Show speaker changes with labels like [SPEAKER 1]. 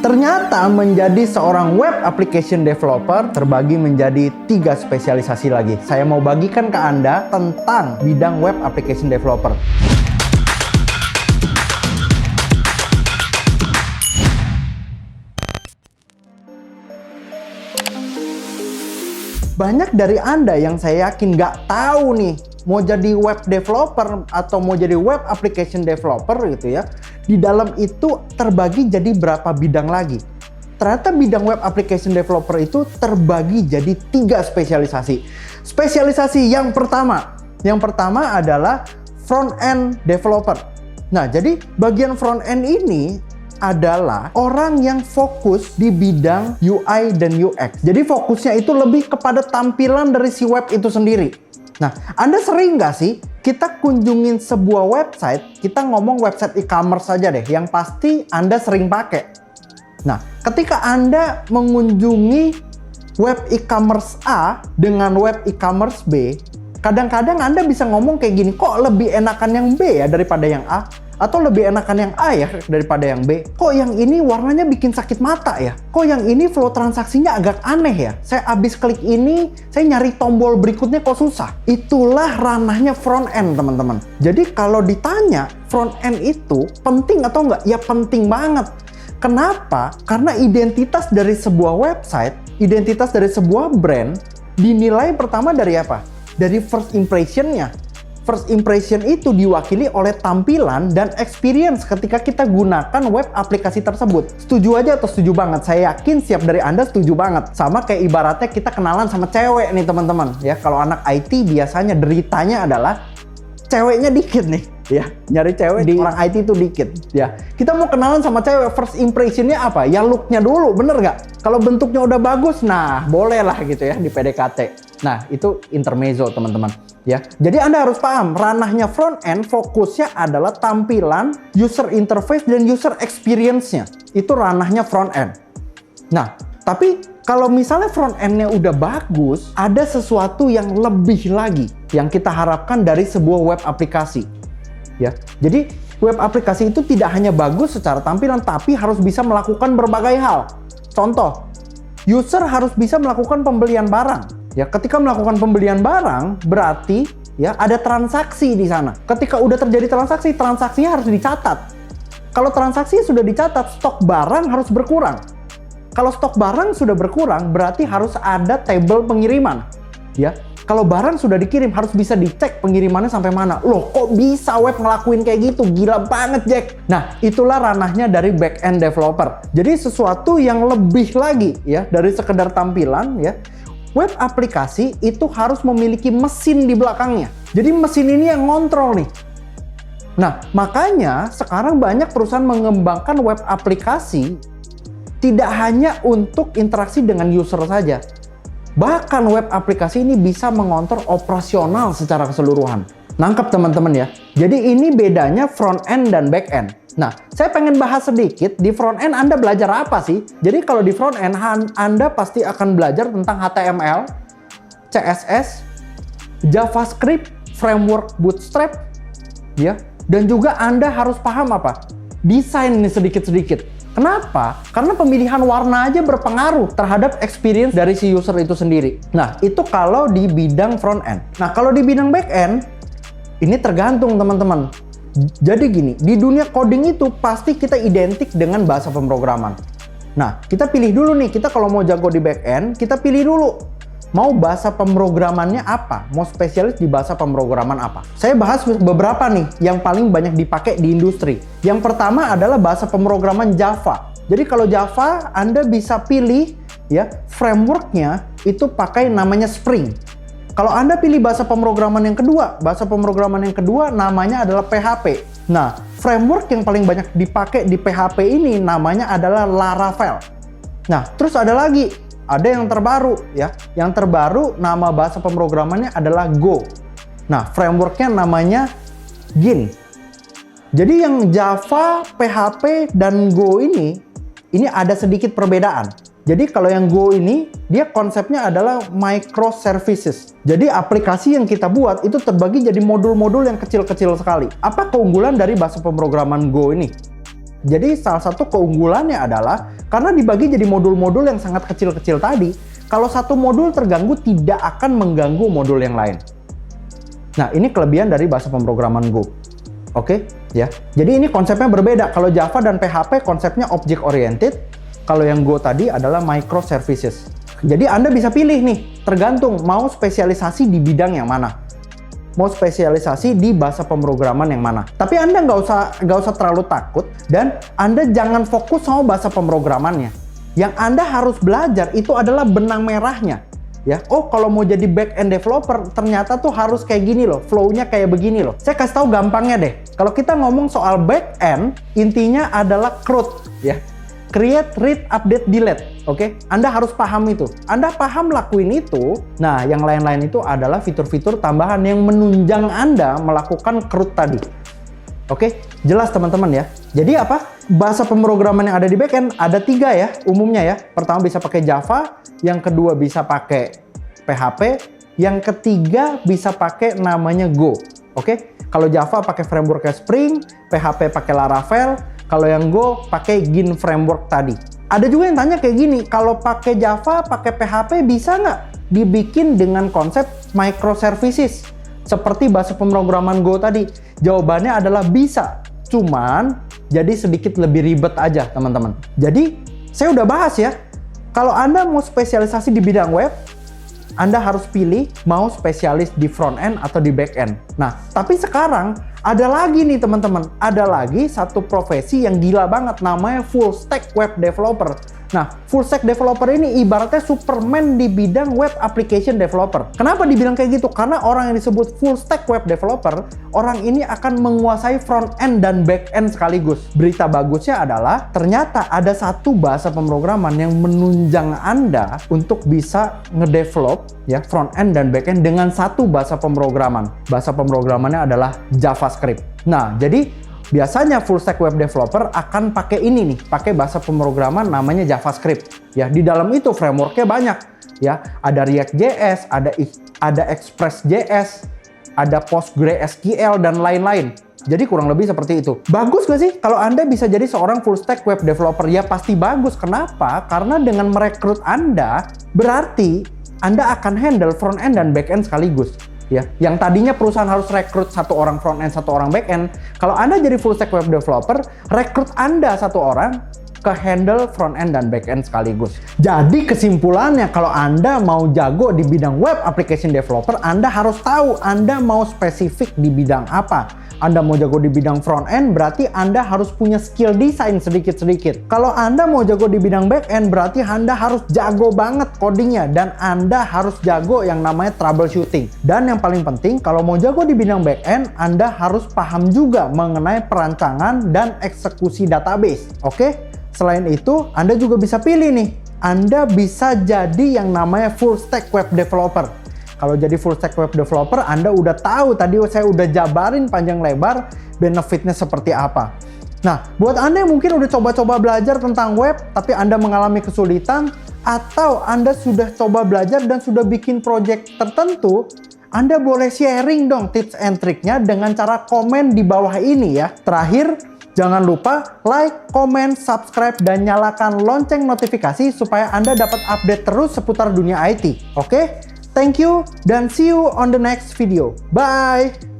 [SPEAKER 1] Ternyata menjadi seorang web application developer terbagi menjadi 3 spesialisasi lagi. Saya mau bagikan ke Anda tentang bidang web application developer. Banyak dari Anda yang saya yakin nggak tahu nih, mau jadi web developer atau mau jadi web application developer gitu ya. Di dalam itu terbagi jadi berapa bidang lagi. Ternyata bidang web application developer itu terbagi jadi 3 spesialisasi. Spesialisasi yang pertama adalah front end developer. Nah, jadi bagian front end ini adalah orang yang fokus di bidang UI dan UX. Jadi fokusnya itu lebih kepada tampilan dari si web itu sendiri. Nah, Anda sering nggak sih kita kunjungin sebuah website, kita ngomong website e-commerce saja deh, yang pasti Anda sering pakai. Nah, ketika Anda mengunjungi web e-commerce A dengan web e-commerce B, kadang-kadang Anda bisa ngomong kayak gini, kok lebih enakan yang B ya daripada yang A? Atau lebih enakan yang A ya daripada yang B? Kok yang ini warnanya bikin sakit mata ya? Kok yang ini flow transaksinya agak aneh ya? Saya abis klik ini, saya nyari tombol berikutnya kok susah. Itulah ranahnya front end, teman-teman. Jadi kalau ditanya front end itu penting atau enggak? Ya penting banget. Kenapa? Karena identitas dari sebuah website, identitas dari sebuah brand dinilai pertama dari apa? Dari first impression-nya. First impression itu diwakili oleh tampilan dan experience ketika kita gunakan web aplikasi tersebut. Setuju aja atau setuju banget? Saya yakin siap dari Anda setuju banget. Sama kayak ibaratnya kita kenalan sama cewek nih teman-teman. Ya, kalau anak IT biasanya deritanya adalah ceweknya dikit nih. Ya, nyari cewek di orang IT itu dikit. Ya, kita mau kenalan sama cewek, first impressionnya apa? Ya looknya dulu, bener nggak? Kalau bentuknya udah bagus, nah boleh lah gitu ya di PDKT. Nah, itu intermezzo teman-teman. Ya, jadi Anda harus paham ranahnya front end fokusnya adalah tampilan, user interface dan user experience-nya. Itu ranahnya front end. Nah, tapi kalau misalnya front end-nya udah bagus, ada sesuatu yang lebih lagi yang kita harapkan dari sebuah web aplikasi. Ya, jadi web aplikasi itu tidak hanya bagus secara tampilan, tapi harus bisa melakukan berbagai hal. Contoh, user harus bisa melakukan pembelian barang. Ya, ketika melakukan pembelian barang, berarti ya ada transaksi di sana. Ketika udah terjadi transaksi, transaksinya harus dicatat. Kalau transaksi sudah dicatat, stok barang harus berkurang. Kalau stok barang sudah berkurang, berarti harus ada tabel pengiriman. Ya, kalau barang sudah dikirim, harus bisa dicek pengirimannya sampai mana. Loh, kok bisa web ngelakuin kayak gitu? Gila banget, Jack. Nah, itulah ranahnya dari back-end developer. Jadi sesuatu yang lebih lagi ya dari sekedar tampilan ya. Web aplikasi itu harus memiliki mesin di belakangnya. Jadi mesin ini yang ngontrol nih. Nah, makanya sekarang banyak perusahaan mengembangkan web aplikasi tidak hanya untuk interaksi dengan user saja. Bahkan web aplikasi ini bisa mengontrol operasional secara keseluruhan. Nangkep teman-teman ya. Jadi ini bedanya front end dan back end. Nah, saya pengen bahas sedikit, di front end Anda belajar apa sih? Jadi kalau di front end Anda pasti akan belajar tentang HTML, CSS, JavaScript, framework Bootstrap, ya. Dan juga Anda harus paham apa? Desain nih sedikit-sedikit. Kenapa? Karena pemilihan warna aja berpengaruh terhadap experience dari si user itu sendiri. Nah, itu kalau di bidang front end. Nah, kalau di bidang back end, ini tergantung teman-teman. Jadi gini, di dunia coding itu pasti kita identik dengan bahasa pemrograman. Nah, kita pilih dulu nih, kita kalau mau jago di back end, kita pilih dulu. Mau bahasa pemrogramannya apa? Mau spesialis di bahasa pemrograman apa? Saya bahas beberapa nih yang paling banyak dipakai di industri. Yang pertama adalah bahasa pemrograman Java. Jadi kalau Java, Anda bisa pilih ya frameworknya itu pakai namanya Spring. Kalau Anda pilih bahasa pemrograman yang kedua namanya adalah PHP. Nah, framework yang paling banyak dipakai di PHP ini namanya adalah Laravel. Nah, terus ada yang terbaru ya. Yang terbaru nama bahasa pemrogramannya adalah Go. Nah, frameworknya namanya Gin. Jadi yang Java, PHP, dan Go ini ada sedikit perbedaan. Jadi kalau yang Go ini, dia konsepnya adalah microservices. Jadi aplikasi yang kita buat itu terbagi jadi modul-modul yang kecil-kecil sekali. Apa keunggulan dari bahasa pemrograman Go ini? Jadi salah satu keunggulannya adalah karena dibagi jadi modul-modul yang sangat kecil-kecil tadi, kalau satu modul terganggu tidak akan mengganggu modul yang lain. Nah, ini kelebihan dari bahasa pemrograman Go. Oke, ya. Jadi ini konsepnya berbeda. Kalau Java dan PHP konsepnya object oriented, kalau yang Go tadi adalah microservices. Jadi Anda bisa pilih nih, tergantung mau spesialisasi di bidang yang mana. Mau spesialisasi di bahasa pemrograman yang mana. Tapi Anda nggak usah terlalu takut dan Anda jangan fokus sama bahasa pemrogramannya. Yang Anda harus belajar itu adalah benang merahnya. Ya, oh kalau mau jadi back-end developer ternyata tuh harus kayak gini loh, flow-nya kayak begini loh. Saya kasih tahu gampangnya deh. Kalau kita ngomong soal back-end, intinya adalah CRUD ya. Create, read, update, delete. Oke, Anda harus paham itu. Anda paham lakuin itu, nah yang lain-lain itu adalah fitur-fitur tambahan yang menunjang Anda melakukan CRUD tadi. Oke, jelas teman-teman ya. Jadi apa? Bahasa pemrograman yang ada di backend ada 3 ya umumnya ya. Pertama bisa pakai Java, yang kedua bisa pakai PHP, yang ketiga bisa pakai namanya Go. Oke, kalau Java pakai frameworknya Spring, PHP pakai Laravel, kalau yang Go pakai Gin framework tadi. Ada juga yang tanya kayak gini, kalau pakai Java, pakai PHP bisa nggak dibikin dengan konsep microservices seperti bahasa pemrograman Go tadi? Jawabannya adalah bisa, cuman jadi sedikit lebih ribet aja teman-teman. Jadi saya udah bahas ya, kalau Anda mau spesialisasi di bidang web, Anda harus pilih mau spesialis di front end atau di back end. Nah, tapi sekarang ada lagi nih teman-teman, ada lagi satu profesi yang gila banget namanya full stack web developer. Nah, full stack developer ini ibaratnya Superman di bidang web application developer. Kenapa dibilang kayak gitu? Karena orang yang disebut full stack web developer, orang ini akan menguasai front end dan back end sekaligus. Berita bagusnya adalah ternyata ada satu bahasa pemrograman yang menunjang Anda untuk bisa ngedevelop ya front end dan back end dengan satu bahasa pemrograman. Bahasa pemrogramannya adalah JavaScript. Nah, jadi biasanya full stack web developer akan pakai ini nih, pakai bahasa pemrograman namanya JavaScript. Ya, di dalam itu frameworknya banyak. Ya, ada React.js, ada Express.js, ada PostgreSQL dan lain-lain. Jadi kurang lebih seperti itu. Bagus gak sih kalau Anda bisa jadi seorang full stack web developer? Ya pasti bagus. Kenapa? Karena dengan merekrut Anda, berarti Anda akan handle front end dan back end sekaligus. Ya, yang tadinya perusahaan harus rekrut satu orang front end, satu orang back end. Kalau Anda jadi full stack web developer, rekrut Anda satu orang ke handle front end dan back end sekaligus. Jadi kesimpulannya, kalau Anda mau jago di bidang web application developer, Anda harus tahu Anda mau spesifik di bidang apa. Anda mau jago di bidang front end, berarti Anda harus punya skill desain sedikit-sedikit. Kalau Anda mau jago di bidang back end, berarti Anda harus jago banget codingnya. Dan Anda harus jago yang namanya troubleshooting. Dan yang paling penting, kalau mau jago di bidang back end, Anda harus paham juga mengenai perancangan dan eksekusi database. Oke? Selain itu, Anda juga bisa pilih nih. Anda bisa jadi yang namanya full stack web developer. Kalau jadi full stack web developer, Anda udah tahu tadi saya udah jabarin panjang lebar benefitnya seperti apa. Nah, buat Anda yang mungkin udah coba-coba belajar tentang web, tapi Anda mengalami kesulitan, atau Anda sudah coba belajar dan sudah bikin project tertentu, Anda boleh sharing dong tips and triknya dengan cara komen di bawah ini ya. Terakhir, jangan lupa like, comment, subscribe, dan nyalakan lonceng notifikasi supaya Anda dapat update terus seputar dunia IT. Oke? Thank you dan see you on the next video. Bye!